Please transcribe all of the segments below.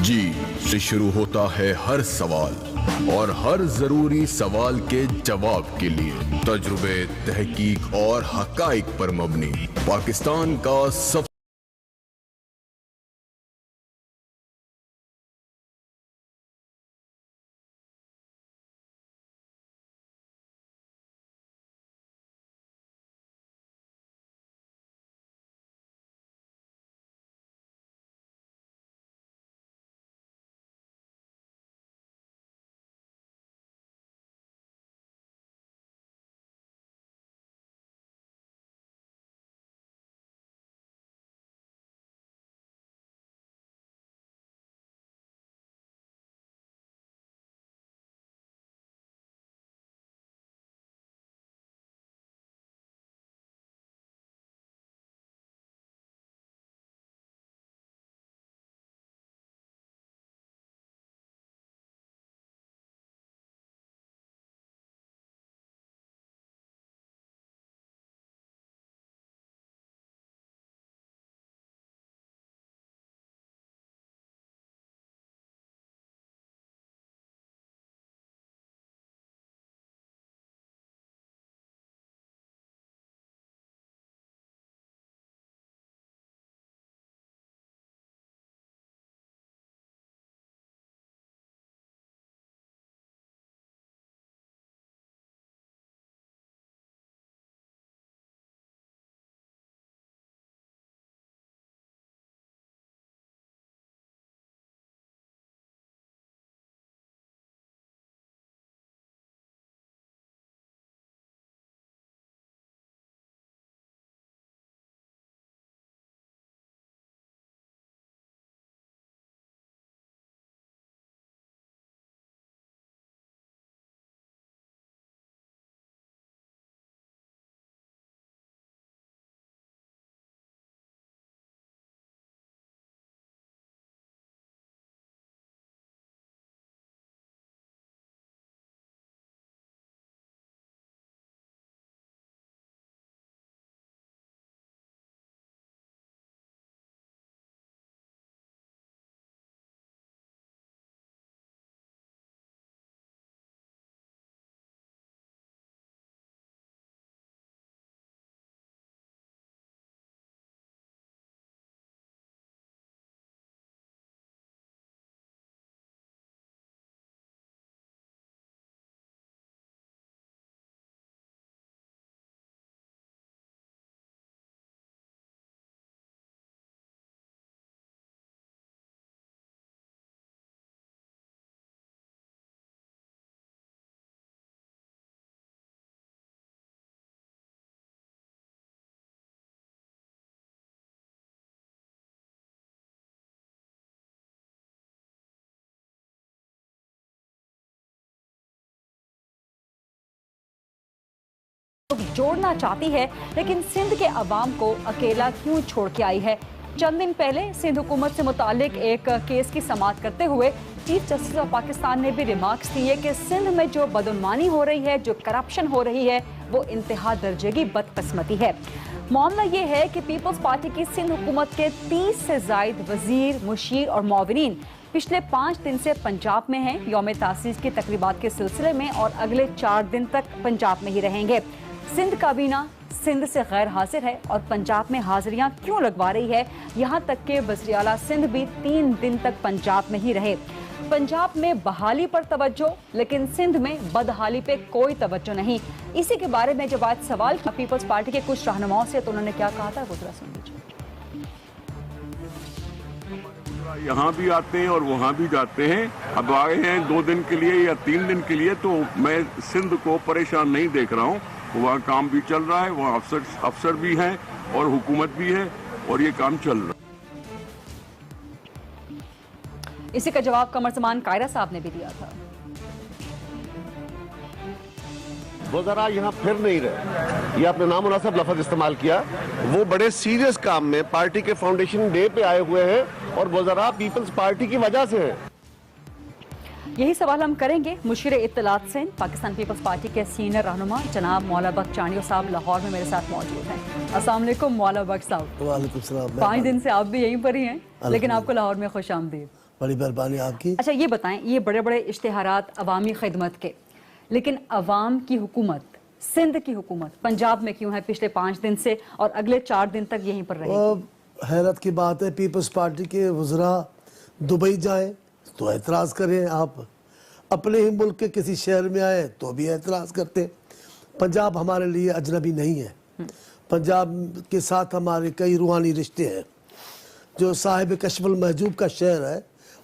जी से शुरू होता है हर सवाल और हर जरूरी सवाल के जवाब के लिए तजुर्बे, तहकीक और हकाइक पर मबनी पाकिस्तान का सब जोड़ना चाहती है, लेकिन सिंध के अवाम को अकेला क्यों छोड़ के आई है। चंद दिन पहले सिंध हुकूमत से मुतालिक एक केस की समाअत करते हुए चीफ जस्टिस ऑफ पाकिस्तान ने भी रिमार्क्स दिए कि सिंध में जो बदउनवानी हो रही है, जो करप्शन हो रही है, वो इंतहा दर्जे की बदकिस्मती है। मामला ये है कि पीपल्स पार्टी की सिंध हुकूमत के 30 से जायद वजीर, मुशीर और मुआविनीन पिछले 5 दिन से पंजाब में हैं, यौम तासीस की तकरीबात के सिलसिले में, और अगले 4 दिन तक पंजाब में ही रहेंगे। सिंध काबीना सिंध से गैर हाजिर है और पंजाब में हाजिरियां क्यों लगवा रही है, यहाँ तक के वज़ीर आला सिंध भी 3 दिन तक पंजाब में ही रहे। पंजाब में बहाली पर तवज्जो, लेकिन सिंध में बदहाली पे कोई तवज्जो नहीं। इसी के बारे में जब आज सवाल किया पीपल्स पार्टी के कुछ रहनुमाओं से, तो उन्होंने क्या कहा था, वो जरा सुन लीजिए। यहाँ भी आते हैं और वहाँ भी जाते हैं। अब आए हैं 2 दिन के लिए या 3 दिन के लिए, तो मैं सिंध को परेशान नहीं देख रहा हूँ। वहाँ काम भी चल रहा है, वहाँ अफसर भी हैं और हुकूमत भी है, और ये काम चल रहा है। इसी का जवाब कमरजमान कायरा साहब ने भी दिया था। वो जरा यहाँ फिर नहीं रहे, ये आपने नामुनासिब लफ्ज इस्तेमाल किया। वो बड़े सीरियस काम में पार्टी के फाउंडेशन डे पे आए हुए हैं और वो जरा पीपल्स पार्टी की वजह से है। यही सवाल हम करेंगे मुशीर इत्तलात से। पाकिस्तान पीपल्स पार्टी के सीनियर रहनुमा जनाब मौला बख्श चांडियो साहब लाहौर में मेरे साथ मौजूद हैं। अस्सलाम वालेकुम मौला बख्श साहब। वालेकुम सलाम। 5 दिन से आप भी यहीं पर ही हैं, लेकिन आपको लाहौर में खुश आमदीद। बड़ी मेहरबानी आपकी। अच्छा ये बताएं, ये बड़े बड़े इश्तिहारात अवामी खिदमत के, लेकिन अवाम की हुकूमत, सिंध की हुकूमत पंजाब में क्यों है पिछले 5 दिन से और अगले 4 दिन तक यहीं पर रहेगी? हैरत की बात है, पीपल्स पार्टी के वज़रा दुबई जाएं तो एतराज़ करें, आप अपने ही मुल्क के किसी शहर में आए तो भी एतराज़ करते। पंजाब हमारे लिए अजनबी नहीं है, पंजाब के साथ हमारे कई रूहानी रिश्ते हैं। जो साहिब कशफुल महजूब का शहर है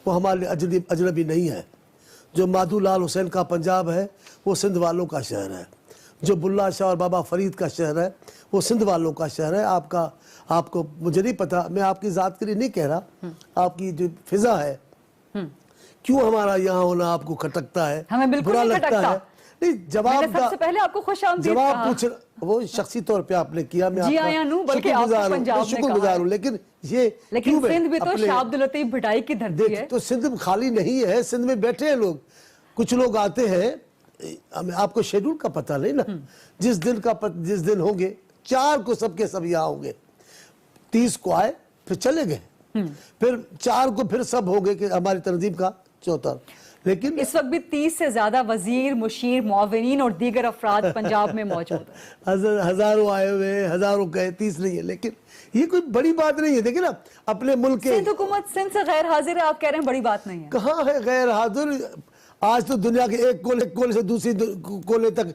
वो हमारे लिए अजनबी नहीं है। जो माधू लाल हुसैन का पंजाब है वो सिंध वालों का शहर है। जो बुल्ला शाह और बाबा फरीद का शहर है वो सिंध वालों का शहर है। आपको मुझे नहीं पता, मैं आपकी ज़ात के लिए नहीं कह रहा, आपकी जो फिजा है क्यों हमारा यहाँ होना आपको खटकता है, हमें बिल्कुल बुरा नहीं लगता खटकता। है। नहीं, जवाब सबसे पहले आपको खुशामदीद जवाब कहा। पूछ, वो शख्सी तौर पे आपने किया, मैं जी आपका आया नू, बल्कि आपको पंजाब में शुक्रगुजार कहा हूँ। लेकिन ये लेकिन क्यों सिंध भी तो अपने- शाह अब्दुल लतीफ भिटाई की धरती है। तो सिंध खाली नहीं है, सिंध में बैठे हैं लोग, कुछ लोग आते हैं, आपको शेड्यूल का पता नहीं ना, जिस दिन होंगे 4 को सबके सब यहाँ होंगे, 30 को आए फिर चले गए, फिर 4 को फिर सब होंगे कि हमारी तंजीम का चौथा। लेकिन इस वक्त भी 30 से ज्यादा वजीर, मुशीर, मुआविनीन और दीगर अफराद पंजाब में मौजूद हैं। हजारों आए हुए हैं, हजारों कहे, 30 नहीं है, लेकिन ये कोई बड़ी बात नहीं है। देखिए ना, अपने मुल्क के सिंध हुकूमत सिंध से गैर हाजिर है, आप कह रहे हैं बड़ी बात नहीं है। कहाँ है गैर हाजिर? आज तो दुनिया के एक कोने से दूसरी कोने तक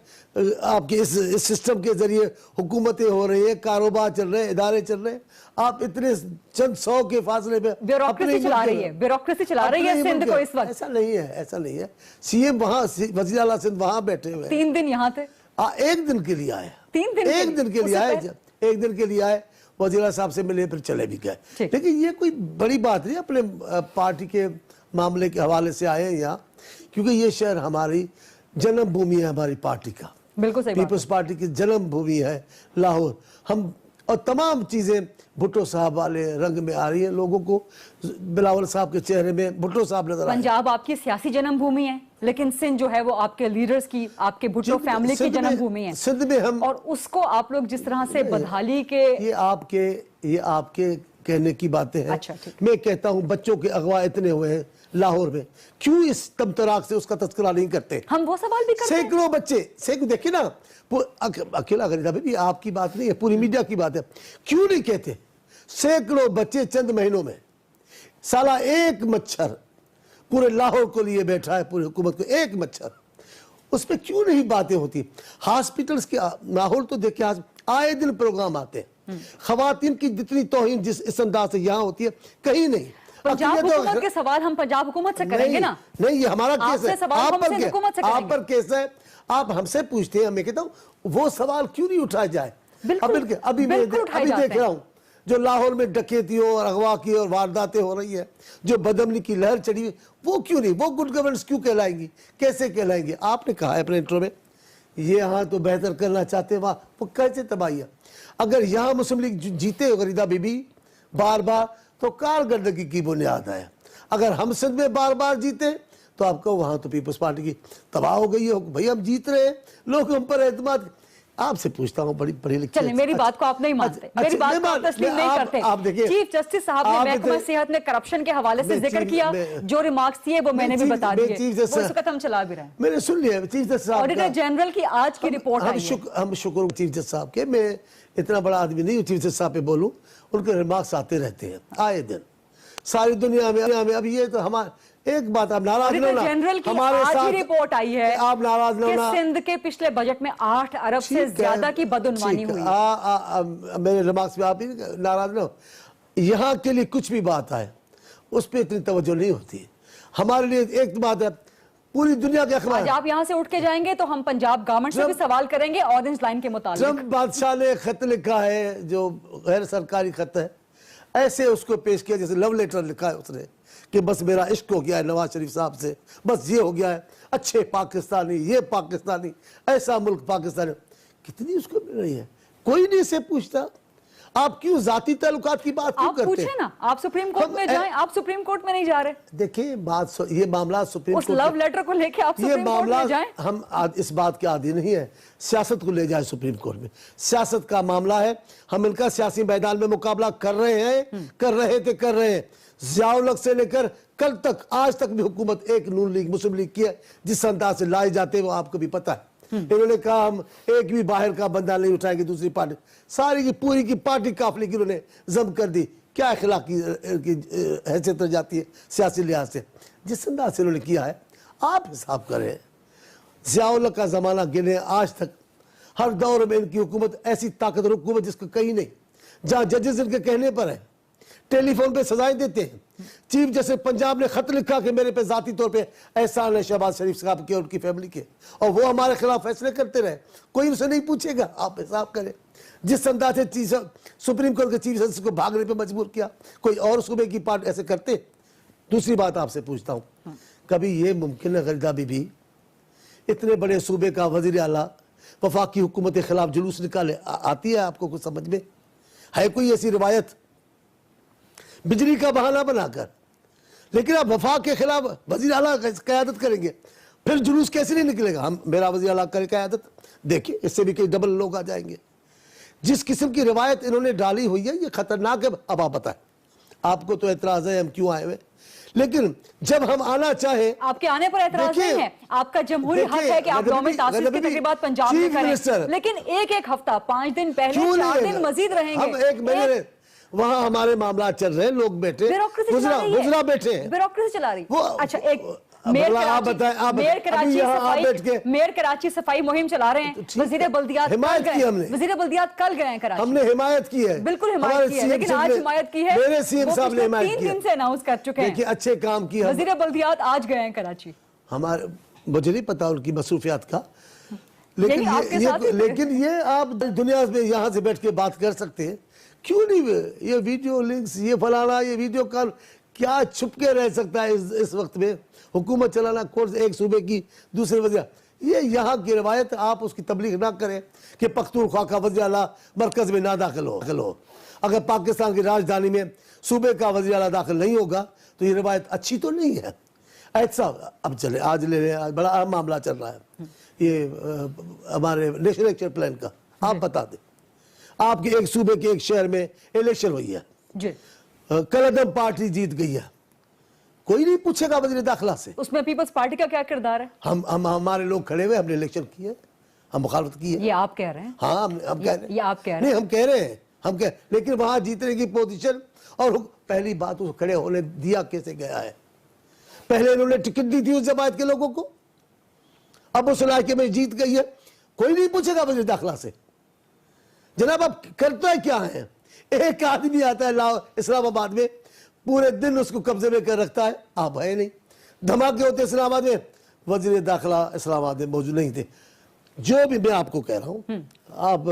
आपके इस सिस्टम के जरिए हुकूमतें हो रही है, कारोबार चल रहे हैं, इदारे चल रहे हैं। आप इतने चंद 100 के फासले पे ब्यूरोक्रेसी चला रही है, ब्यूरोक्रेसी चला रही है सिंध को इस वक्त। ऐसा नहीं है, ऐसा नहीं है। सीएम वहाँ, वज़ीर आला सिंध वहाँ बैठे हुए हैं। 3 दिन यहाँ थे, 1 दिन के लिए आए, 3 दिन एक दिन के लिए आए, 1 दिन के लिए आए, वज़ीर साहब से मिले फिर चले भी गए। लेकिन ये कोई बड़ी बात नहीं, अपने पार्टी के मामले के हवाले से आए हैं यहाँ, क्योंकि ये शहर हमारी जन्मभूमि है, हमारी पार्टी का, बिल्कुल सही पीपल्स पार्टी की जन्मभूमि है लाहौर। हम और तमाम चीज़ें भुट्टो साहब वाले रंग में आ रही है, लोगों को बिलावल साहब के चेहरे में भुट्टो साहब नजर आए। पंजाब आपकी सियासी जन्मभूमि है, लेकिन सिंध जो है वो आपके लीडर्स की, आपके भुट्टो फैमिली की जन्मभूमि है। सिंध में हम, और उसको आप लोग जिस तरह से बदहाली के, ये आपके कहने की बातें हैं। अच्छा, मैं कहता हूँ बच्चों के अगवा इतने हुए हैं लाहौर में, क्यों इस तमतराक से उसका तस्करा नहीं करते? हम वो सवाल भी करते हैं। सैकड़ों बच्चे, देखिए ना, अकेला गरीदा भी आपकी बात नहीं है, पूरी मीडिया की बात है, क्यों नहीं कहते? सैकड़ों बच्चे चंद महीनों में, साला एक मच्छर पूरे लाहौर को लिए बैठा है, पूरी हुकूमत को एक मच्छर, उस पर क्यों नहीं बातें होती? हॉस्पिटल्स के माहौल तो देखिए, आए दिन प्रोग्राम आते हैं, खवातीन की जितनी तौहीन जिस इस अंदाज से यहाँ होती है कहीं नहीं। पंजाब हुकूमत के सवाल हम पंजाब हुकूमत से करेंगे ना? नहीं, ये हमारा केस है, आप पर केस है, आप हमसे पूछते हैं, मैं कहता हूँ वो सवाल क्यों नहीं उठाया जाए? अभी मैं देख रहा हूँ जो लाहौर में डकैतियों और अगवा की और वारदातें हो रही है, जो बदअमनी की लहर चढ़ी हुई, वो क्यों नहीं, वो गुड गवर्नेंस क्यों कहलाएंगी, कैसे कहलाएंगी? आपने कहा है अपने इंट्रो में, ये यहाँ तो बेहतर करना चाहते हैं, वहाँ वो कैसे तबाही है? अगर यहाँ मुस्लिम लीग जीते हो गरीदा बीबी बार बार, तो कारकर्दगी की बुनियाद है। अगर हम सिंध में बार बार जीते तो आपको वहां तो पीपल्स पार्टी की तबाह हो गई है, भाई हम जीत रहे हैं, लोग हम पर एतमाद। आपसे पूछता हूँ, बड़ी पढ़ी लिखी, चलिए मेरी बात को आप नहीं मानते, मेरी बात को आप तस्लीम नहीं करते। आप देखिए, चीफ जस्टिस साहब ने महकमा सेहत में करप्शन के हवाले से जिक्र किया, जो रिमार्क्स दिए वो मैंने भी बता दिए, वो इस वक्त हम चला भी रहे हैं। मैंने सुन लिया चीफ जस्टिस साहब, ऑडिटर जनरल की आज की रिपोर्ट आई है। हम शुक्र चीफ जस्टिस साहब के, मैं इतना बड़ा आदमी नहीं हूँ चीफ जस्टिस साहब पे बोलूं, उनके रिमार्क्स आते रहते हैं आए दिन सारी दुनिया में। अभी ये तो हमारे, एक बात आप नाराज न होना, जनरल की आज ही रिपोर्ट आई है, आप नाराज न होना, सिंध के पिछले बजट में 8 अरब से ज्यादा की बदउनवानी हुई। मेरे रिमार्क्स में आप ही नाराज न हो। यहाँ के लिए कुछ भी बात आए उस पर इतनी तवज्जो नहीं होती। हमारे लिए एक बात है, पूरी दुनिया के अखबार, आप यहाँ से उठ के जाएंगे तो हम पंजाब गवर्नमेंट से भी सवाल करेंगे ऑरेंज लाइन के मुताबिक। ट्रम्प बादशाह ने खत लिखा है जो गैर सरकारी खत है, ऐसे उसको पेश किया जैसे लव लेटर लिखा है उसने कि बस मेरा इश्क हो गया है नवाज शरीफ साहब से, बस ये हो गया है, अच्छे पाकिस्तानी, ये पाकिस्तानी, ऐसा मुल्क पाकिस्तानी। कितनी उसको मिल रही है, कोई नहीं से पूछता। आप क्यों जाती ताल्लुकात की बात क्यों करते हैं? आप पूछे ना, आप सुप्रीम कोर्ट में जाएं, आप सुप्रीम कोर्ट में नहीं जा रहे। देखिए बात, ये मामला सुप्रीम कोर्ट, उस लव लेटर को लेके आप सुप्रीम कोर्ट में जाएं। हम इस बात के आदी नहीं है सियासत को ले जाए सुप्रीम कोर्ट में। सियासत का मामला है, हम इनका सियासी मैदान में मुकाबला कर रहे हैं, कर रहे हैं। ज़िया-उल-हक से लेकर कल तक, आज तक भी हुकूमत एक नून लीग मुस्लिम लीग की है। जिस अंदाज से लाए जाते हैं वो आपको भी पता है। इन्होंने कहा हम एक भी बाहर का बंदा नहीं उठाएंगे, दूसरी पार्टी सारी की पूरी की पार्टी काफिले की उन्होंने जम कर दी। क्या अखलाकी हैसियत रह जाती है सियासी लिहाज से। जिस अंदाज से उन्होंने किया है आप हिसाब करें। ज़िया-उल-हक का जमाना गिने आज तक हर दौर में इनकी हुकूमत ऐसी ताकतवर हुकूमत जिसको कहीं नहीं, जहां जजेस इनके कहने पर है, टेलीफोन पे सजाएं देते हैं। चीफ जस्टिस पंजाब ने खत लिखा कि मेरे पे जाती तौर पे एहसान है शहबाज शरीफ साहब के और उनकी फैमिली के, और वो हमारे खिलाफ फैसले करते रहे, कोई उनसे नहीं पूछेगा। आप हिसाब करें जिस अंदाज से सुप्रीम कोर्ट के चीफ जस्टिस को भागने पे मजबूर किया, कोई और सूबे की पार्टी ऐसे करते। दूसरी बात आपसे पूछता हूं, कभी ये मुमकिन है गरीदा बीबी इतने बड़े सूबे का वजीर आला वफाकी हुकूमत के खिलाफ जुलूस निकाले? आती है आपको कुछ समझ में? है कोई ऐसी रिवायत? बिजली का बहाना बनाकर, लेकिन आप वफाक के खिलाफ वजीर आला क़यादत करेंगे, फिर जुलूस कैसे नहीं निकलेगा? हम मेरा वजीर आला करे क़यादत, देखिए इससे भी कई डबल लोग आ जाएंगे। जिस किस्म की रिवायत इन्होंने डाली हुई है ये खतरनाक है। अब आप बताएं, आपको तो एतराज है हम क्यों आए हुए, लेकिन जब हम आना चाहे, आपके आने पर एतराज नहीं है, आपका जमहूरी हक है कि आप यौम तासीस की तकरीबात पंजाब में करें, लेकिन एक हफ्ता, 5 दिन पहले 4 दिन मजीद रहेंगे। हम एक महीने वहाँ हमारे मामला चल रहे हैं, लोग बैठे, गुजरा बैठे हैं, ब्यूरोक्रेसी चला रही। अच्छा, एक मेयर कराची सफाई मुहिम चला रहे हैं, वजीर बल्दियात कल गए हैं कराची। हमने हिमायत की है, बिल्कुल हिमायत की है, लेकिन आज हिमायत की है मेरे सीएम साहब ने हिमायत की है, 3 दिन से अनाउंस कर चुके हैं। देखिए अच्छे काम किया, वजीर बल्दियात आज गए हैं कराची। हमारे मुझे नहीं पता उनकी मसरूफियात का, लेकिन ये आप दुनिया में यहाँ से बैठ के बात कर सकते हैं, क्यों नहीं? ये वीडियो लिंक्स, ये फलाना, ये वीडियो कॉल, क्या छुप के रह सकता है इस वक्त में? हुकूमत चलाना, कोर्स एक सूबे की दूसरे वजह, ये यहाँ की रवायत, आप उसकी तबलीग ना करें कि पख्तूनख्वा का वज़ीर आला मरकज में ना दाखिल हो। अगर पाकिस्तान की राजधानी में सूबे का वज़ीर आला दाखिल नहीं होगा तो ये रवायत अच्छी तो नहीं है। ऐसा अब चले, आज ले लें, आज बड़ा अहम मामला चल रहा है ये हमारे नेशनल एक्शन प्लान का। आप बता दें, आपके एक सूबे के एक शहर में इलेक्शन हुई है, कलअदम पार्टी जीत गई है, कोई नहीं पूछेगा वज़ीर दाखिला से उसमें पीपल्स पार्टी का क्या किरदार है। हम हमारे लोग खड़े हुए, हमने इलेक्शन किए, हम मुखालफत की है। ये आप कह रहे हैं? हाँ, हम कह रहे हैं। ये आप कह रहे हैं? नहीं, हम कह रहे हैं, लेकिन वहां जीतने की पोजीशन और पहली बात उस खड़े होने दिया कैसे गया है। पहले इन्होंने टिकट दी थी उस जमात के लोगों को, अब उस इलाके में जीत गई है, कोई नहीं पूछेगा वज़ीर दाखिला से। जनाब आप करते क्या है? एक आदमी आता है इस्लामाबाद में, पूरे दिन उसको कब्जे में कर रखता है, आप है नहीं। धमाके होते इस्लामाबाद में, वज़ीर दाखिला इस्लामाबाद में मौजूद नहीं थे। जो भी मैं आपको कह रहा हूँ, आप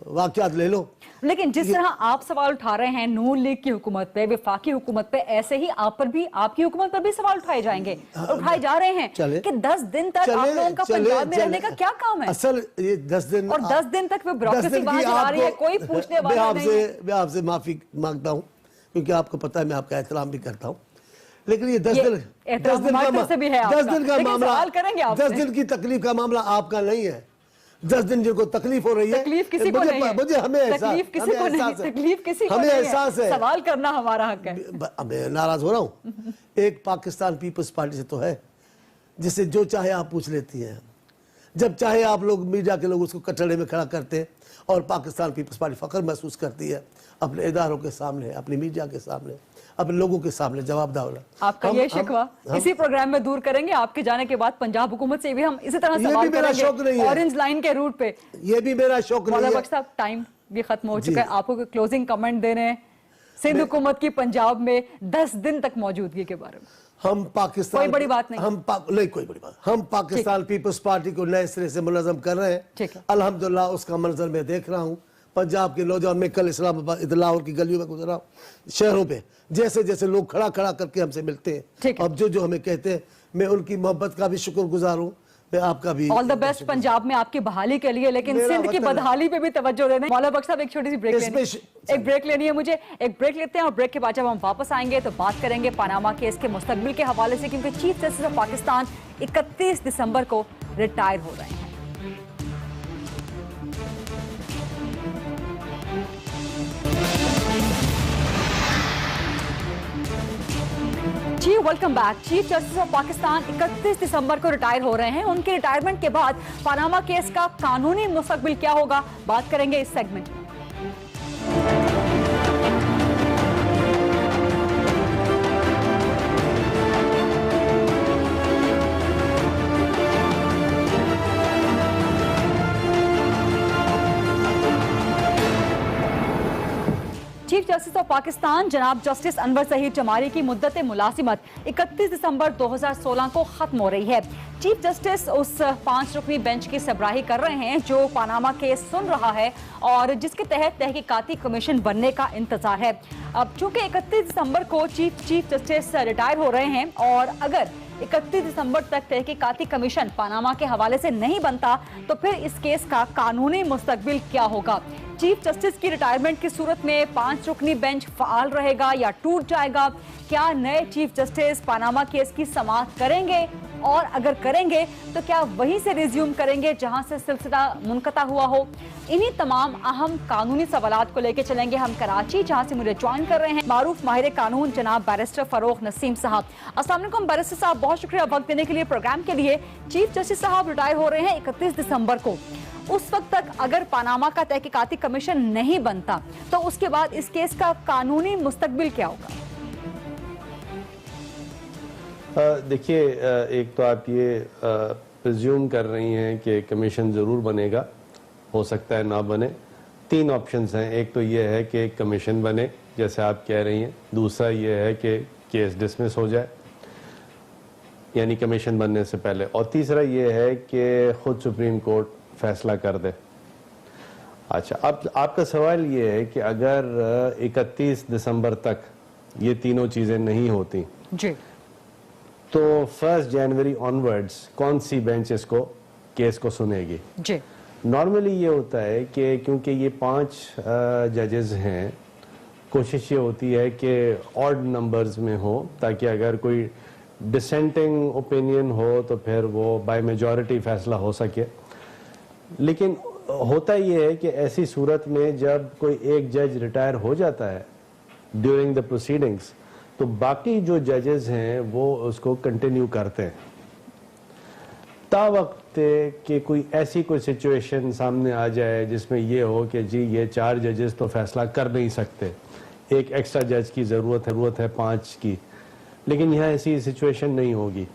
वाक़यात ले लो। लेकिन जिस तरह आप सवाल उठा रहे हैं नून लीग की हुकूमत पे, वफाकी हुकूमत पे, ऐसे ही आप पर भी, आपकी हुकूमत पर भी सवाल उठाए जाएंगे, उठाए जा रहे हैं कि 10 दिन तक आप लोगों का पंजाब में रहने का क्या काम है? असल ये 10 दिन, और 10 दिन तक वो ब्यूरोक्रेसी वहां चला रही है, कोई पूछने वाला नहीं है। मैं आपसे माफी मांगता हूँ क्योंकि आपको पता है मैं आपका एहतराम भी करता हूँ, लेकिन ये 10 दिन का मामला, 10 दिन की तकलीफ का मामला आपका नहीं है। 10 दिन जिनको तकलीफ हो रही है, तकलीफ किसी को नहीं है, मुझे हमें एहसास है, सवाल करना हमारा हक है। मैं नाराज हो रहा हूँ, एक पाकिस्तान पीपल्स पार्टी से तो है जिसे जो चाहे आप पूछ लेती है, जब चाहे आप लोग मीडिया के लोग उसको कटड़े में खड़ा करते हैं, और पाकिस्तान पीपल्स पार्टी फख्र महसूस करती है अपने इदारों के सामने, अपनी मीडिया के सामने, अपने लोगों के सामने जवाबदार। आपका ये शिकवा इसी प्रोग्राम में दूर करेंगे। आपके जाने के बाद पंजाब हुकूमत से भी हम इसी तरह सवाल करेंगे ऑरेंज लाइन के रूट पे। ये भी मेरा शौक नहीं है। साहब टाइम भी खत्म हो चुका है, आपको क्लोजिंग कमेंट देने हैं सिंध हुकूमत की पंजाब में 10 दिन तक मौजूदगी के बारे में? हम पाकिस्तान, कोई बड़ी बात नहीं, नहीं कोई बड़ी बात, हम पाकिस्तान पीपल्स पार्टी को नए सिरे से मुनज़्ज़म कर रहे हैं। अल्हम्दुलिल्लाह उसका मंजर मैं देख रहा हूँ। पंजाब के नौजवान, मैं कल इस्लामाबाद लाहौर की गलियों में गुजरा, शहरों पे जैसे जैसे लोग खड़ा खड़ा करके हमसे मिलते हैं, अब जो जो हमें कहते हैं, मैं उनकी मोहब्बत का भी शुक्रगुजार हूँ, आपका भी ऑल द बेस्ट पंजाब में आपकी बहाली के लिए, लेकिन सिंध की बदहाली पे भी तवज्जो देना। मौला बख्श साहब, एक छोटी सी ब्रेक लेनी है मुझे, एक ब्रेक लेते हैं और ब्रेक के बाद जब हम वापस आएंगे तो बात करेंगे पनामा केस के मुस्तकबिल के हवाले से, क्योंकि चीफ जस्टिस ऑफ पाकिस्तान 31 दिसंबर को रिटायर हो रहे हैं। जी welcome back. Chief justice of Pakistan 31 दिसंबर को रिटायर हो रहे हैं। उनके रिटायरमेंट के बाद पनामा केस का कानूनी मुस्तकबिल क्या होगा, बात करेंगे इस सेगमेंट में। चीफ जस्टिस ऑफ पाकिस्तान जनाब जस्टिस अनवर सहीद चमारी की मुद्दत मुलाजिमत 31 दिसंबर 2016 को खत्म हो रही है। चीफ जस्टिस उस 5 रुकनी बेंच की सरबराही कर रहे हैं जो पनामा केस सुन रहा है और जिसके तहत तहकीकाती कमीशन बनने का इंतजार है। अब चूंकि 31 दिसंबर को चीफ जस्टिस रिटायर हो रहे हैं और अगर 31 दिसंबर तक तहकीकाती कमीशन पनामा के हवाले से नहीं बनता तो फिर इस केस का कानूनी मुस्तकबिल क्या होगा। चीफ जस्टिस की रिटायरमेंट की सूरत में 5 रुकनी बेंच फाल रहेगा या टूट जाएगा। क्या नए चीफ जस्टिस पनामा केस की समाअत करेंगे और अगर करेंगे तो क्या वहीं से रिज्यूम करेंगे जहां से सिलसिला मुनक़ता हुआ हो। इन्हीं तमाम अहम कानूनी सवालात को लेकर चलेंगे हम कराची, जहां से मुझे ज्वाइन कर रहे हैं मारूफ माहिर कानून जनाब बैरिस्टर फरोख नसीम साहब। अस्सलाम वालेकुम बैरिस्टर साहब, बहुत शुक्रिया वक्त देने के लिए प्रोग्राम के लिए। चीफ जस्टिस साहब रिटायर हो रहे हैं 31 दिसंबर को। उस वक्त तक अगर पनामा का तहकीकाती कमीशन नहीं बनता तो उसके बाद इस केस का कानूनी मुस्तकबिल क्या होगा। देखिए, एक तो आप ये प्रिज्यूम कर रही हैं कि कमीशन ज़रूर बनेगा, हो सकता है ना बने। 3 ऑप्शंस हैं। एक तो ये है कि कमीशन बने जैसे आप कह रही हैं, दूसरा ये है कि केस डिसमिस हो जाए यानी कमीशन बनने से पहले, और तीसरा ये है कि खुद सुप्रीम कोर्ट फैसला कर दे। अच्छा, अब आपका सवाल ये है कि अगर 31 दिसंबर तक ये तीनों चीज़ें नहीं होती जी, तो 1 जनवरी ऑनवर्ड्स कौन सी बेंच इसको केस को सुनेगी। जी, नॉर्मली ये होता है कि क्योंकि ये 5 जजेस हैं, कोशिश ये होती है कि ऑड नंबर्स में हो ताकि अगर कोई डिसेंटिंग ओपिनियन हो तो फिर वो बाय मेजॉरिटी फैसला हो सके। लेकिन होता ये है कि ऐसी सूरत में जब कोई एक जज रिटायर हो जाता है ड्यूरिंग द प्रोसीडिंग्स तो बाकी जो जजेस हैं वो उसको कंटिन्यू करते हैं तावक्त कि कोई ऐसी कोई सिचुएशन सामने आ जाए जिसमें ये हो कि जी ये 4 जजेस तो फैसला कर नहीं सकते, एक एक्स्ट्रा जज की ज़रूरत है 5 की, लेकिन यहाँ ऐसी सिचुएशन नहीं होगी।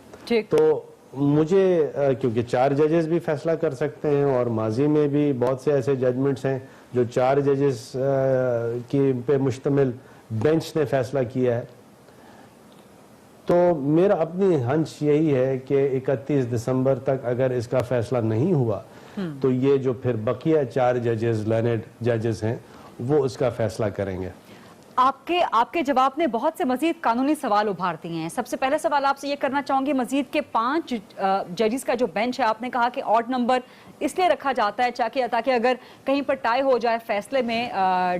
तो मुझे क्योंकि 4 जजेस भी फैसला कर सकते हैं और माजी में भी बहुत से ऐसे जजमेंट्स हैं जो 4 जजेस की पे मुश्तमिल बेंच ने फैसला किया है, तो मेरा अपनी हंच यही है कि 31 दिसंबर तक अगर इसका फैसला नहीं हुआ तो ये जो फिर बकिया 4 जजेस लर्नेड जजेस हैं वो इसका फैसला करेंगे। आपके जवाब ने बहुत से मजीद कानूनी सवाल उभार दिए हैं। सबसे पहला सवाल आपसे ये करना चाहूंगी, मजीद के 5 जजेस का जो बेंच है, आपने कहा कि ऑड नंबर इसलिए रखा जाता है ताकि अगर कहीं पर टाई हो जाए फैसले में,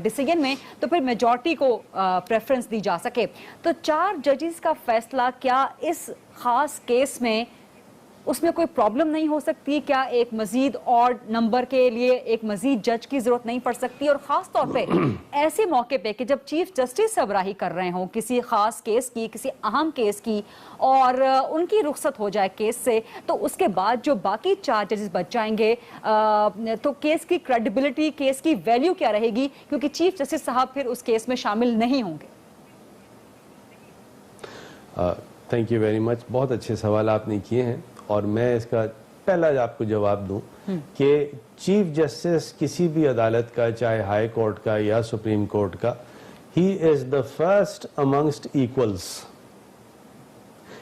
डिसीजन में, तो फिर मेजॉरिटी को प्रेफरेंस दी जा सके। तो 4 जजेस का फैसला क्या इस खास केस में उसमें कोई प्रॉब्लम नहीं हो सकती? क्या एक मजीद ऑड नंबर के लिए एक मजीद जज की जरूरत नहीं पड़ सकती? और खास तौर पे ऐसे मौके पे कि जब चीफ जस्टिस सरबराही कर रहे हों किसी खास केस की, किसी अहम केस की, और उनकी रुखसत हो जाए केस से, तो उसके बाद जो बाकी 4 जजेस बच जाएंगे, तो केस की क्रेडिबिलिटी, केस की वैल्यू क्या रहेगी, क्योंकि चीफ जस्टिस साहब फिर उस केस में शामिल नहीं होंगे। थैंक यू वेरी मच, बहुत अच्छे सवाल आपने किए हैं और मैं इसका पहला आपको जवाब दूं कि चीफ जस्टिस किसी भी अदालत का, चाहे हाई कोर्ट का या सुप्रीम कोर्ट का, he is the first amongst equals.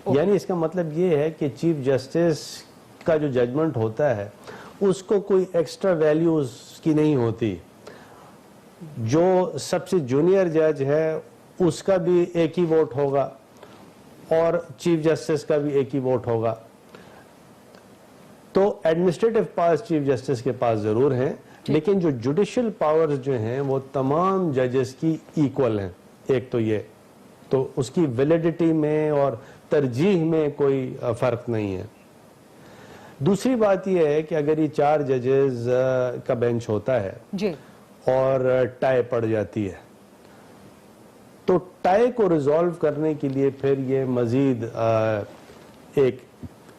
यानी इसका मतलब ये है कि चीफ जस्टिस का जो जजमेंट होता है उसको कोई एक्स्ट्रा वैल्यूज की नहीं होती। जो सबसे जूनियर जज है उसका भी एक ही वोट होगा और चीफ जस्टिस का भी एक ही वोट होगा। तो एडमिनिस्ट्रेटिव पावर्स चीफ जस्टिस के पास जरूर हैं, लेकिन जो जुडिशियल पावर्स जो हैं वो तमाम जजेस की इक्वल हैं। एक तो ये, तो उसकी वैलिडिटी में और तरजीह में कोई फर्क नहीं है। दूसरी बात यह है कि अगर ये 4 जजेस का बेंच होता है जी, और टाई पड़ जाती है, तो टाई को रिजॉल्व करने के लिए फिर ये मजीद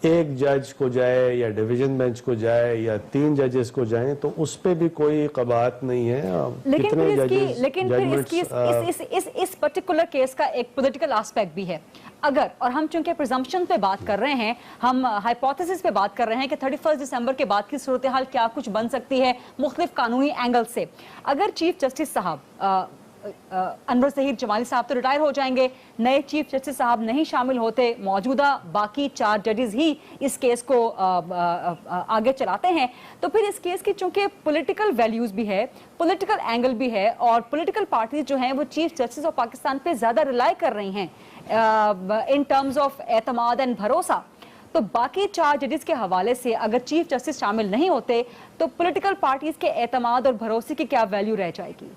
एक जज को जाए या डिवीजन बेंच को जाए या 3 जजेस को जाए, तो उस पे भी कोई कबात नहीं है। लेकिन फिर इस पर्टिकुलर केस का एक पॉलिटिकल एस्पेक्ट भी है। अगर, और हम चूंकि प्रिजम्पशन पे बात कर रहे हैं, हम हाइपोथेसिस पे बात कर रहे हैं कि 31 दिसंबर के बाद की सूरत हाल क्या कुछ बन सकती है मुख्तलिफ कानूनी एंगल से। अगर चीफ जस्टिस साहब अनवर ज़हीर जमाली साहब तो रिटायर हो जाएंगे, नए चीफ जस्टिस साहब नहीं शामिल होते, मौजूदा बाकी 4 जजेस ही इस केस को आगे चलाते हैं, तो फिर इस केस की चूंकि पॉलिटिकल वैल्यूज भी है, पॉलिटिकल एंगल भी है, और पॉलिटिकल पार्टीज जो हैं वो चीफ जस्टिस ऑफ पाकिस्तान पे ज्यादा रिलाई कर रही हैं इन टर्म्स ऑफ एतमाद एंड भरोसा, तो बाकी 4 जजेस के हवाले से अगर चीफ जस्टिस शामिल नहीं होते तो पॉलिटिकल पार्टीज के एतमाद और भरोसे की क्या वैल्यू रह जाएगी?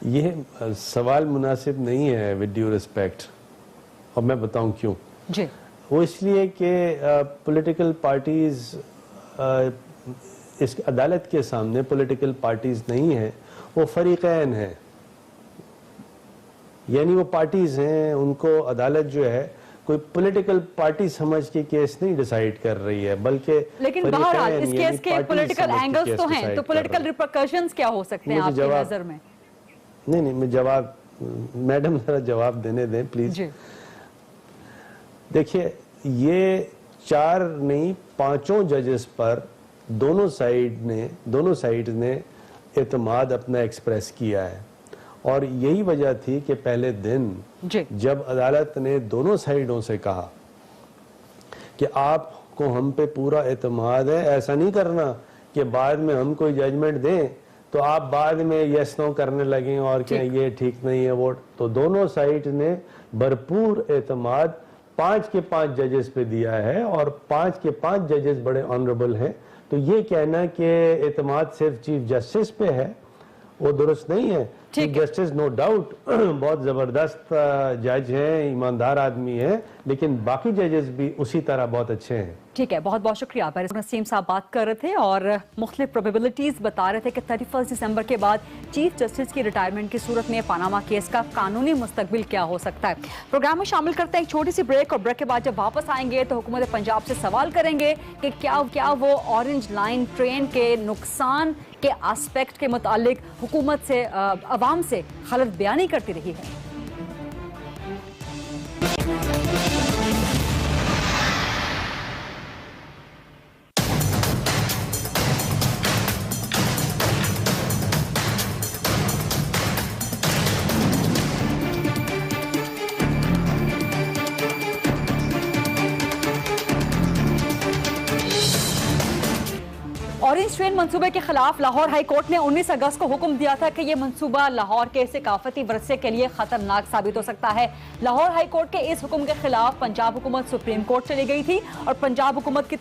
ये सवाल मुनासिब नहीं है विद ड्यू रिस्पेक्ट, और मैं बताऊं क्यों जी। वो इसलिए कि पॉलिटिकल पार्टीज इस अदालत के सामने पॉलिटिकल पार्टीज नहीं है, वो फरीकैन है, यानी वो पार्टीज हैं, उनको अदालत जो है कोई पॉलिटिकल पार्टी समझ के केस नहीं डिसाइड कर रही है, बल्कि लेकिन बहरहाल इस केस के पॉलिटिकल एंगल्स तो हैं, तो पॉलिटिकल रिपरकशंस क्या हो सकते हैं आपकी नजर में? नहीं, मैं जवाब, मैडम जरा जवाब देने दें प्लीज। देखिए, ये 4 नहीं 5 जजेस पर दोनों साइड ने एतमाद अपना एक्सप्रेस किया है, और यही वजह थी कि पहले दिन जब अदालत ने दोनों साइडों से कहा कि आपको हम पे पूरा एतमाद है, ऐसा नहीं करना कि बाद में हम कोई जजमेंट दें तो आप बाद में यस नो करने लगे और क्या ये ठीक नहीं है वोट, तो दोनों साइड ने भरपूर एतमाद 5 के 5 जजेस पे दिया है, और 5 के 5 जजेस बड़े ऑनरेबल हैं। तो ये कहना कि एतमाद सिर्फ चीफ जस्टिस पे है वो दुरुस्त नहीं है। चीफ जस्टिस नो डाउट बहुत जबरदस्त जज हैं, ईमानदार आदमी हैं, लेकिन बाकी जजेस भी उसी तरह बहुत अच्छे हैं। ठीक है, बहुत बहुत शुक्रिया। नसीम साहब बात कर रहे थे और मुख्तलिफ प्रोबेबिलिटीज बता रहे थे कि 31 दिसंबर के बाद चीफ जस्टिस की रिटायरमेंट की सूरत में पनामा केस का कानूनी मुस्तकबिल क्या हो सकता है। प्रोग्राम में शामिल करते हैं एक छोटी सी ब्रेक, और ब्रेक के बाद जब वापस आएंगे तो हुकूमत पंजाब से सवाल करेंगे कि क्या वो ऑरेंज लाइन ट्रेन के नुकसान के एस्पेक्ट के मुतालिक हुकूमत से अवाम से गलत बयानी करती रही है। ऑरेंज ट्रेन मंसूबे के खिलाफ लाहौर हाई कोर्ट ने 19 अगस्त को हुक्म दिया था कि यह मंसूबा लाहौर के सकाफती वरसे के लिए खतरनाक साबित हो सकता है। लाहौर हाई कोर्ट के इस हुक्म के खिलाफ पंजाब हुकूमत सुप्रीम कोर्ट चली गई थी, और पंजाब हुकूमत की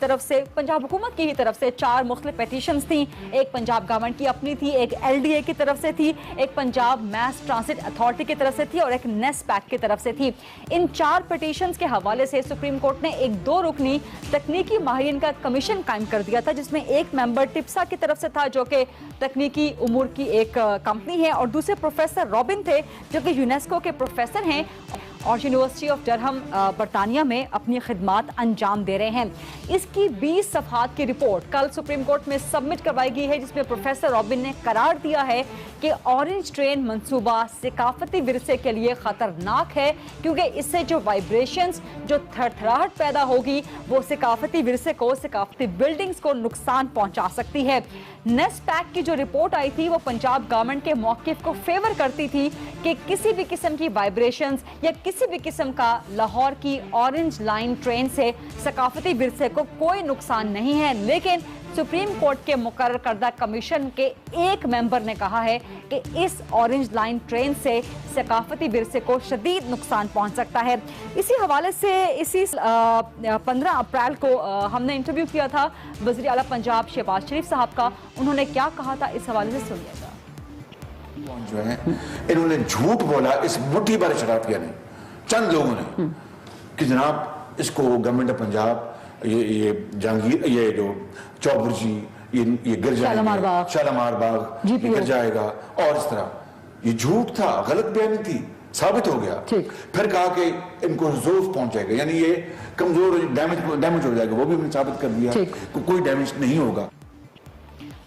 ही तरफ से 4 मुख्तलिफ पेटिशंस थी। एक पंजाब गवर्नमेंट की अपनी थी, एक LDA की तरफ से थी, एक पंजाब मैस ट्रांसिट अथॉरिटी की तरफ से थी, और एक नेस्पैक की तरफ से थी। इन 4 पिटीशंस के हवाले से सुप्रीम कोर्ट ने एक 2 रुकनी तकनीकी माहिरीन का कमीशन कायम कर दिया था, जिसमें एक मेंबर टिप्सा की तरफ से था जो कि तकनीकी उमूर की एक कंपनी है, और दूसरे प्रोफेसर रॉबिन थे जो कि यूनेस्को के प्रोफेसर हैं और यूनिवर्सिटी ऑफ डरहम बरतानिया में अपनी खिदमात अंजाम दे रहे हैं। इसकी 20 सफ़हात की रिपोर्ट कल सुप्रीम कोर्ट में सबमिट करवाई गई है, जिसमें प्रोफेसर रॉबिन ने करार दिया है कि ऑरेंज ट्रेन मंसूबा सकाफती विरसे के लिए खतरनाक है, क्योंकि इससे जो वाइब्रेशंस, जो थरथराहट पैदा होगी वो सकाफती विरसे को, सकाफती बिल्डिंग्स को नुकसान पहुंचा सकती है। नेस्पैक की जो रिपोर्ट आई थी वो पंजाब गवर्नमेंट के मौकिफ को फेवर करती थी कि किसी भी किस्म की वाइब्रेशंस या किसी भी किस्म का लाहौर की ऑरेंज लाइन ट्रेन से सकाफती विरसे को कोई नुकसान नहीं है, लेकिन सुप्रीम कोर्ट के मुकर्रर करदा कमीशन के एक मेंबर ने कहा है कि इस ऑरेंज लाइन ट्रेन से सकाफती विरसे को शदीद नुकसान पहुंच सकता है। इसी हवाले से इसी 15 अप्रैल को हमने इंटरव्यू किया था वज़ीर आला पंजाब शहबाज शरीफ साहब का। उन्होंने क्या कहा था, इस हवाले से सुनिएगा। जो है इन्होंने झूठ बोला, इस मुट्ठी भर शराब किया नहीं चंद लोगों ने कि जनाब इसको गवर्नमेंट ऑफ पंजाब ये जहांगीर ये जो चौबुर्जी ये गिर जाएगा, शालामार बाग ये गिर जाएगा और इस तरह ये झूठ था, गलत बयानी थी, साबित हो गया। फिर कहा कि इनको जोफ पहुंचेगा, यानी ये कमजोर डैमेज हो जाएगा, वो भी हमने साबित कर दिया कि कोई डैमेज नहीं होगा।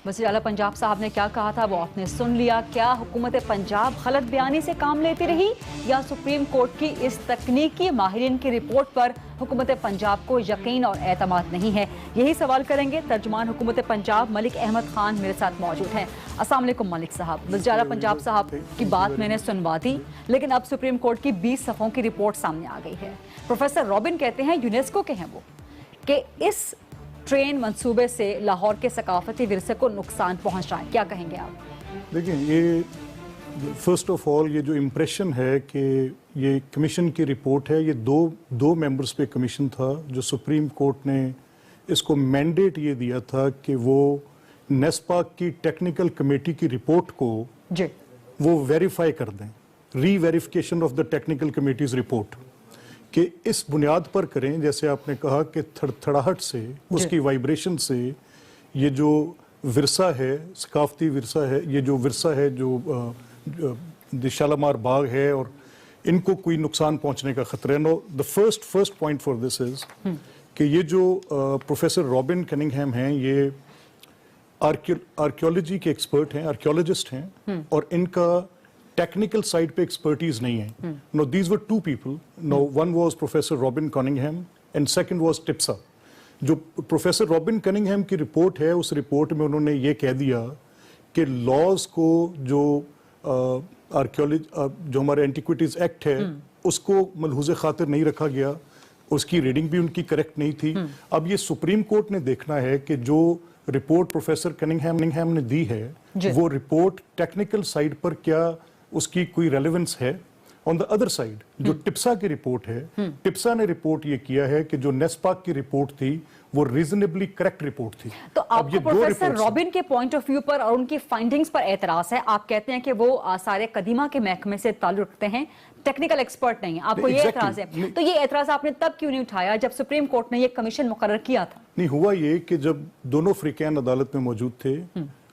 वज़ीर आला पंजाब साहब ने क्या कहा था वो आपने सुन लिया। क्या हुकूमत पंजाब गलत बयानी से काम लेती रही या सुप्रीम कोर्ट की इस तकनीकी माहिरीन की रिपोर्ट पर हुकूमत पंजाब को यकीन और एतमाद नहीं है? यही सवाल करेंगे। तर्जुमान हुकूमत पंजाब मलिक अहमद खान मेरे साथ मौजूद हैं। अस्सलाम वालेकुम मलिक साहब। वज़ीर आला पंजाब साहब की बात मैंने सुनवा दी, लेकिन अब सुप्रीम कोर्ट की 20 सफ़ों की रिपोर्ट सामने आ गई है। प्रोफेसर रॉबिन कहते हैं, यूनेस्को के हैं वो, कि इस ट्रेन मंसूबे से लाहौर के सकाफती विरसे को नुकसान पहुंच रहा है। क्या कहेंगे आप? देखिए, ये फर्स्ट ऑफ ऑल ये जो इम्प्रेशन है कि ये कमीशन की रिपोर्ट है, ये दो मेंबर्स पे कमीशन था जो सुप्रीम कोर्ट ने इसको मैंडेट ये दिया था कि वो नेस्पा की टेक्निकल कमेटी की रिपोर्ट को वो वेरीफाई कर दें, re-verification of the technical committee's report, कि इस बुनियाद पर करें जैसे आपने कहा कि थड़थड़ाहट से, उसकी वाइब्रेशन से ये जो विरसा है, सकाफती विरसा है, ये जो विरसा है जो शालामार बाग है, और इनको कोई नुकसान पहुंचने का खतरा है। Know the first point for this is कि ये जो प्रोफेसर रॉबिन कनिंघम हैं, ये आर्कियोलॉजी के एक्सपर्ट हैं, आर्कियोलॉजिस्ट हैं, और इनका टेक्निकल साइड पे एक्सपर्टीज नहीं है। No these were two people, no one was professor Robin Cunningham and second was टिप्सा। जो प्रोफेसर रॉबिन कनिंघम की रिपोर्ट है, उस रिपोर्ट में उन्होंने ये कह दिया कि लॉज को जो आर्कियोलॉजी जो हमारे एंटिक्विटीज एक्ट है उसको मलहूज़े खातिर नहीं रखा गया, उसकी रीडिंग भी उनकी करेक्ट नहीं थी। अब ये सुप्रीम कोर्ट ने देखना है कि जो रिपोर्ट प्रोफेसर कनिंघम ने दी है वो रिपोर्ट टेक्निकल साइड पर क्या उसकी कोई रेलेवेंस है। ऑन द अदर साइड जो टिप्सा की रिपोर्ट है, टिप्सा ने रिपोर्ट ये किया है कि जो नेस्पाक की रिपोर्ट थी वो रीजनेबली करेक्ट रिपोर्ट थी। तो आपको प्रोफेसर रॉबिन के पॉइंट ऑफ व्यू पर और उनकी फाइंडिंग्स पर एतराज है। आप कहते हैं कि वो आसार कदीमा के महकमे से ताल्लुक रखते हैं, टेक्निकल एक्सपर्ट नहीं है, आपको ये एतराज है। तो ये एतराज आपने तब क्यों नहीं उठाया जब सुप्रीम कोर्ट ने ये कमीशन मुकर्रर किया था? नहीं, हुआ ये कि जब दोनों फ्रीकैन अदालत में मौजूद थे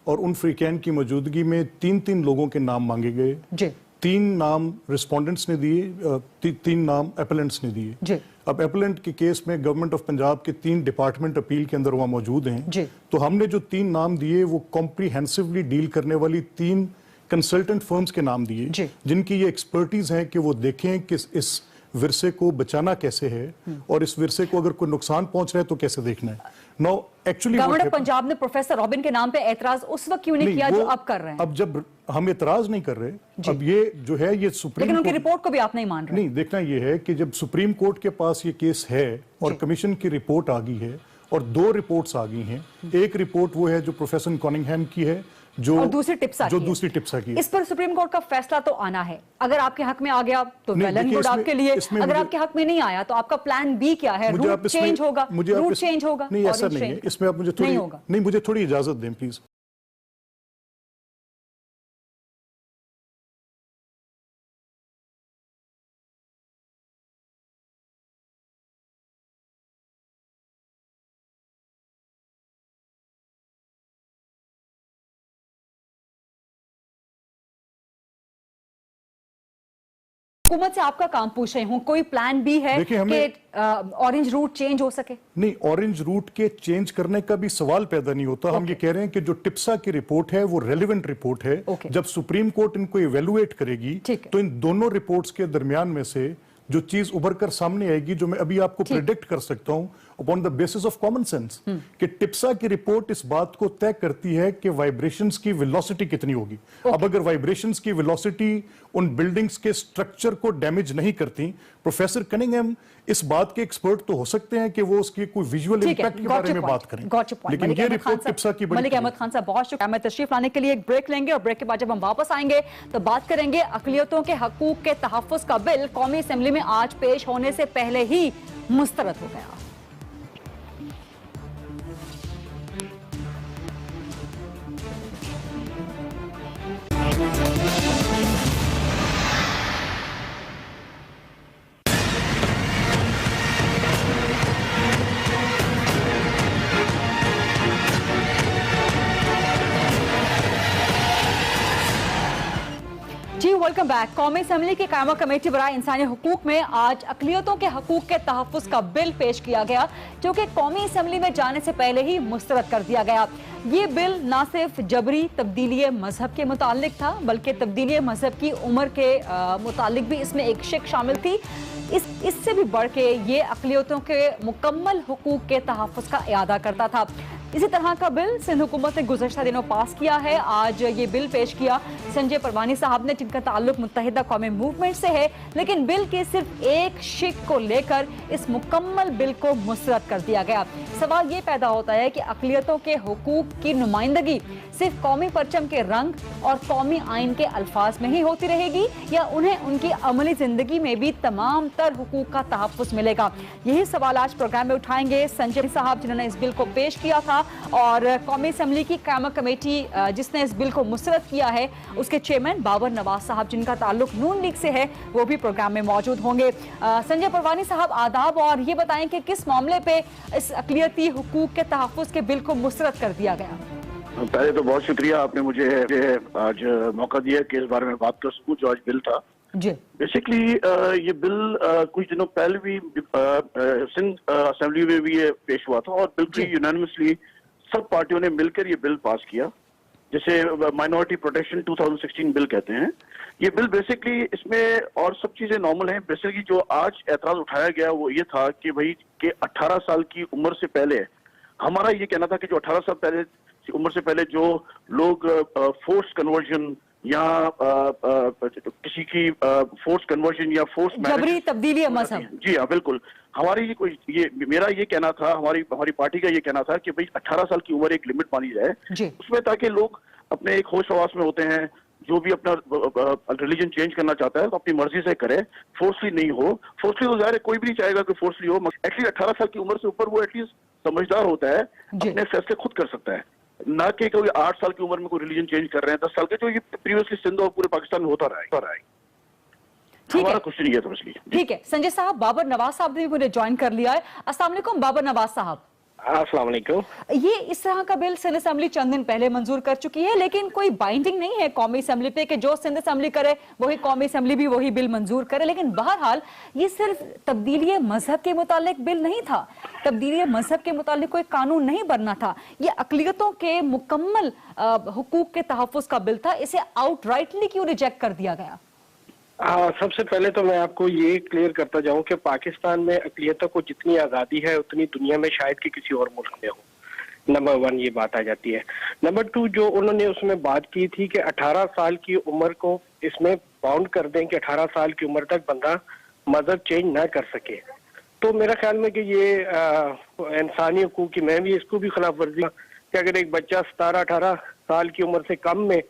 और उन फ्रीकैन की मौजूदगी में 3 लोगों के नाम मांगे गए। 3 नाम रिस्पोंडेंट्स ने दिए, 3 नाम एपेलेंट्स ने दिए। अब एपेलेंट के केस में गवर्नमेंट ऑफ पंजाब के 3 डिपार्टमेंट अपील के अंदर वहां मौजूद हैं। तो हमने जो 3 नाम दिए वो कॉम्प्रीहेंसिवली डील करने वाली 3 कंसल्टेंट फर्म्स के नाम दिए, जिनकी ये एक्सपर्टीज है कि वो देखें कि इस विरसे को बचाना कैसे है और इस विरसे को अगर कोई नुकसान पहुंच रहा है तो कैसे देखना है। No actually government of Punjab ने प्रोफेसर रॉबिन के नाम पे एतराज उस वक्त क्यों नहीं किया जो अब कर रहे हैं? अब जब हम एतराज नहीं कर रहे, अब ये जो है ये सुप्रीम, लेकिन उनकी रिपोर्ट को भी आप नहीं मान रहे। नहीं, देखना ये है कि जब सुप्रीम कोर्ट के पास ये केस है और कमीशन की रिपोर्ट आ गई है और 2 रिपोर्ट्स आ गई हैं, एक रिपोर्ट वो है जो प्रोफेसर कनिंघम की है, जो दूसरी टिप्सा की। इस पर सुप्रीम कोर्ट का फैसला तो आना है। अगर आपके हक में आ गया तो वेल एंड गुड आपके लिए, अगर आपके हक में नहीं आया तो आपका प्लान बी क्या है? रूट चेंज होगा, रूट चेंज होगा? नहीं, ऐसा नहीं है। इसमें आप मुझे थोड़ी इजाजत दें प्लीज। हुकूमत से आपका काम पूछ रही हूँ, कोई प्लान बी है कि ऑरेंज रूट चेंज हो सके? नहीं, ऑरेंज रूट के चेंज करने का भी सवाल पैदा नहीं होता। हम ये कह रहे हैं कि जो टिप्सा की रिपोर्ट है वो रेलेवेंट रिपोर्ट है। जब सुप्रीम कोर्ट इनको इवेलुएट करेगी तो इन दोनों रिपोर्ट्स के दरमियान में से जो चीज उभर कर सामने आएगी, जो मैं अभी आपको प्रेडिक्ट कर सकता हूं upon the basis of common sense कि टिप्सा की रिपोर्ट इस बात को तय करती है कि वाइब्रेशंस की वेलोसिटी कितनी होगी। अब अगर वाइब्रेशंस की वेलोसिटी उन बिल्डिंग्स के स्ट्रक्चर को डैमेज नहीं करती, प्रोफेसर कनिंघम इस बात के एक्सपर्ट तो हो सकते हैं कि वो उसकी कोई विजुअल इंपैक्ट के बारे में बात करें, लेकिन ये रिपोर्ट टिप्सा की बड़ी। मलिक अहमद खान साहब बहुत शुक्रिया। मैं तशरीफ लाने के लिए एक ब्रेक लेंगे और ब्रेक के बाद जब हम वापस आएंगे तो बात करेंगे अक़लियतों के हकूक के तहफ़्फ़ुज़ का बिल कौमी असेंबली में आज पेश होने से पहले ही मुस्तरद हो गया। Welcome back. कौमी असेंबली की कायमा कमेटी बराए इंसानी हुकूक में आज अक़लियतों के हकूक के तहफ़्फ़ुज़ का बिल पेश किया गया, जो कि कौमी असेंबली में जाने से पहले ही मुस्तरद कर दिया गया। ये बिल न सिर्फ जबरी तब्दीली मजहब के मुतालिक था, बल्कि तब्दीली मजहब की उम्र के मुतालिक भी इसमें एक शिक शामिल थी। इससे भी बढ़ के ये अक़लियतों के मुकम्मल हुकूक के तहफ़्फ़ुज़ का इयादा करता था। इसी तरह का बिल सिंध हुकूमत ने गुज़श्ता दिनों पास किया है। आज ये बिल पेश किया संजय परवानी साहब ने, जिनका ताल्लुक मुत्तहिदा कौमी मूवमेंट से है, लेकिन बिल के सिर्फ एक शिक को लेकर इस मुकम्मल बिल को मुस्तरद कर दिया गया। सवाल ये पैदा होता है कि अक़लियतों के हुकूक की नुमाइंदगी सिर्फ कौमी परचम के रंग और कौमी आइन के अल्फाज में ही होती रहेगी, या उन्हें उनकी अमली जिंदगी में भी तमाम तर हुकूक का तहफ़्फ़ुज़ मिलेगा। यही सवाल आज प्रोग्राम में उठाएंगे संजय साहब, जिन्होंने इस बिल को पेश किया था, और कौमी असेंबली की कायमा कमेटी जिसने इस बिल को मुस्तरद किया है उसके चेयरमैन बाबर नवाज साहब, जिनका ताल्लुक नून लीग से है, वो भी प्रोग्राम में मौजूद होंगे। संजय परवानी साहब आदाब, और ये बताएं कि किस मामले पे इस अक़लियती हुकूक के तहफ़्फ़ुज़ के बिल को मुस्तरद कर दिया गया। पहले तो बहुत शुक्रिया, आपने मुझे आज मौका दिया कि इस बारे में बात कर सकूं। जो आज बिल था जी, बेसिकली ये बिल कुछ दिनों पहले भी सिंध असेंबली में भी ये पेश हुआ था, और बिल्कुल यूनानिमसली सब पार्टियों ने मिलकर ये बिल पास किया, जिसे माइनॉरिटी प्रोटेक्शन 2016 बिल कहते हैं। ये बिल बेसिकली इसमें और सब चीजें नॉर्मल हैं। बेसिकली जो आज एतराज उठाया गया वो ये था कि भाई कि 18 साल की उम्र से पहले, हमारा ये कहना था कि जो 18 साल पहले उम्र से पहले जो लोग फोर्स कन्वर्जन या किसी की फोर्स कन्वर्जन या फोर्स जबरी तब्दीली मजहब, जी हाँ बिल्कुल, मेरा ये कहना था, हमारी पार्टी का ये कहना था कि भाई 18 साल की उम्र एक लिमिट मानी जाए उसमें, ताकि लोग अपने एक होश हवास में होते हैं, जो भी अपना रिलीजन चेंज करना चाहता है तो अपनी मर्जी से करे, फोर्सली नहीं हो। फोर्सली तो जाहिर है कोई भी नहीं चाहेगा कि फोर्सली हो, एटलीस्ट 18 साल की उम्र से ऊपर वो एटलीस्ट समझदार होता है, अपने फैसले खुद कर सकता है, ना कि कोई 8 साल की उम्र में कोई रिलीजन चेंज कर रहे हैं 10 साल के, जो ये प्रीवियसली सिंध और पूरे पाकिस्तान में होता रहा है। हमारा क्वेश्चन ये था बस। ठीक है संजय साहब, बाबर नवाज साहब ने भी मुझे ज्वाइन कर लिया है। अस्सलाम वालेकुम बाबर नवाज साहब। अस्सलाम वालेकुम। ये इस तरह का बिल सिंध असेंबली चंद दिन पहले मंजूर कर चुकी है, लेकिन कोई बाइंडिंग नहीं है कौमी असेंबली पे कि जो सिंध असेंबली करे वही कौमी असेंबली भी वही बिल मंजूर करे। लेकिन बहरहाल ये सिर्फ तब्दीली मजहब के मुतालिक बिल नहीं था, तब्दीली मजहब के मुतालिक कोई कानून नहीं बनना था, ये अक़लियतों के मुकम्मल हुकूक के तहफ़्फ़ुज़ का बिल था। इसे आउटराइटली क्यों रिजेक्ट कर दिया गया? सबसे पहले तो मैं आपको ये क्लियर करता जाऊं कि पाकिस्तान में अक़लियतों को जितनी आज़ादी है उतनी दुनिया में शायद कि किसी और मुल्क में हो। नंबर 1 ये बात आ जाती है। नंबर 2 जो उन्होंने उसमें बात की थी कि 18 साल की उम्र को इसमें बाउंड कर दें कि 18 साल की उम्र तक बंदा मजहब चेंज ना कर सके, तो मेरा ख्याल में कि ये इंसानी हकूक़ की, मैं भी इसको भी खिलाफ वर्जी कि अगर एक बच्चा 17-18 साल की उम्र से कम में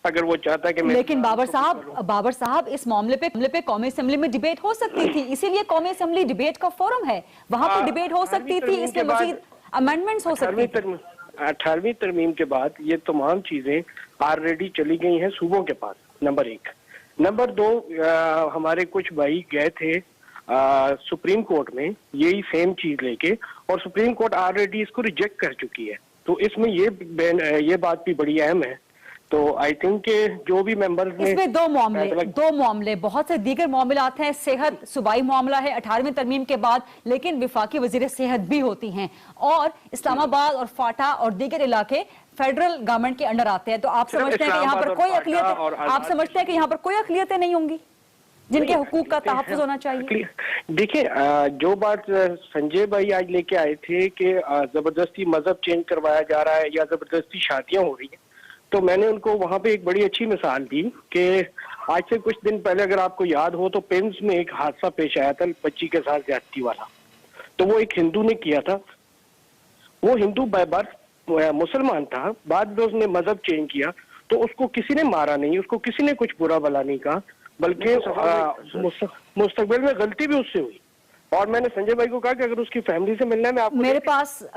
अगर वो चाहता है कि लेकिन बाबर साहब इस मामले पे कौमी असेंबली में डिबेट हो सकती थी, इसीलिए कौमी असेंबली डिबेट का फोरम है, वहां पर डिबेट हो सकती थी, इसमें मजीद अमेंडमेंट्स हो सकती थी। 18वीं तरमीम के बाद ये तमाम चीजें ऑलरेडी चली गई हैं सूबों के पास, नंबर 1। नंबर 2 हमारे कुछ भाई गए थे सुप्रीम कोर्ट में यही सेम चीज लेके, और सुप्रीम कोर्ट ऑलरेडी इसको रिजेक्ट कर चुकी है, तो इसमें ये बात भी बड़ी अहम है। तो आई थिंक के जो भी मेंबर्स ने इसमें दो मामले बहुत से दीगर मामलात हैं। सेहत सूबाई मामला है 18वीं तरमीम के बाद, लेकिन विफाकी वजीर सेहत भी होती हैं, और इस्लामाबाद और फाटा और दीगर इलाके फेडरल गवर्नमेंट के अंडर आते हैं। तो आप समझते हैं कि यहाँ पर कोई अक़लियत, आप समझते हैं कि यहाँ पर कोई अक़लियतें नहीं होंगी? जिनके हुकूक का तहफ़्फ़ुज़ होना चाहिए? देखिए, जो बात संजय भाई आज लेके आए थे कि जबरदस्ती मजहब चेंज करवाया जा रहा है या जबरदस्ती शादियां हो रही हैं, तो मैंने उनको वहां पे एक बड़ी अच्छी मिसाल दी कि आज से कुछ दिन पहले अगर आपको याद हो तो पिम्स में एक हादसा पेश आया था बच्ची के साथ ज्यादती वाला। तो वो एक हिंदू ने किया था, वो हिंदू बाय बर्थ मुसलमान था, बाद में उसने मजहब चेंज किया, तो उसको किसी ने मारा नहीं, उसको किसी ने कुछ बुरा भला नहीं कहा, बल्कि मुस्तकबिल में गलती भी उससे हुई। और मैंने संजय भाई को कहा कि अगर उसकी फैमिली से मिलना है, मैं आपको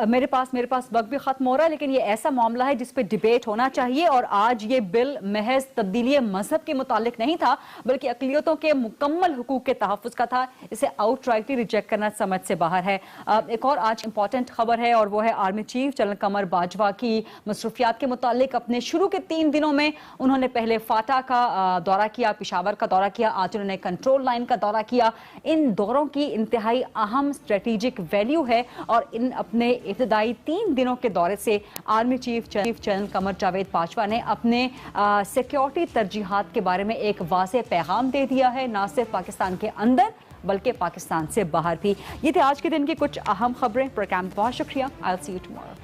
मेरे पास वक्त भी खत्म हो रहा है, लेकिन ये ऐसा मामला है जिस पे डिबेट होना चाहिए। और आज ये बिल महज तब्दीली मजहब के मुतालिक नहीं था, बल्कि अकलियतों के मुकम्मल हुकूक के तहफ़्फ़ुज़ का था। इसे आउटराइटली रिजेक्ट करना समझ से बाहर है। एक और आज इंपॉर्टेंट खबर है, और वो है आर्मी चीफ जनरल कमर बाजवा की मसरूफियात के मुतालिक। अपने शुरू के 3 दिनों में उन्होंने पहले फाटा का दौरा किया, पिशावर का दौरा किया, आज उन्होंने कंट्रोल लाइन का दौरा किया। इन दौरों की इंतहाई अहम स्ट्रेटेजिक वैल्यू है, और इन अपने इब्तदाई 3 दिनों के दौरे से army chief general Qamar Javed Bajwa ने अपने सिक्योरिटी तरजीहात के बारे में एक वाज़ेह पैगाम दे दिया है, ना सिर्फ पाकिस्तान के अंदर बल्कि पाकिस्तान से बाहर भी। ये थे आज के दिन की कुछ अहम खबरें। प्रोग्राम बहुत शुक्रिया। I will see you tomorrow.